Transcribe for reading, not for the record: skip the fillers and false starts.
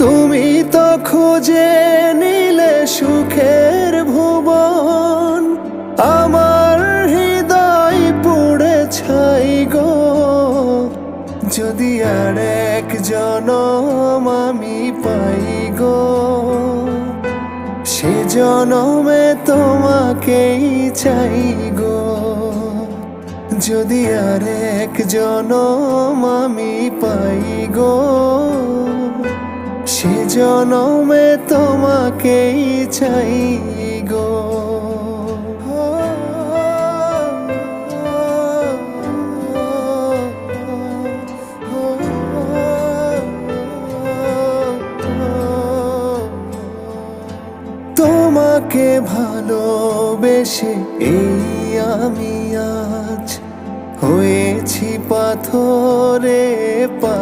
তুমি তো খুঁজে নিলে সুখের ভুবন, আমার হৃদয় পুড়ে ছাই গো। যদি আর এক জনম আমি পাই গো, সে জনমে তোমাকেই চাই গো। যদি আর এক জনম আমি পাই গো, সে জনমে তোমাকেই চাই গো। তোমাকে ভালোবেসে এই আমি আজ হয়েছি পাথরে পা।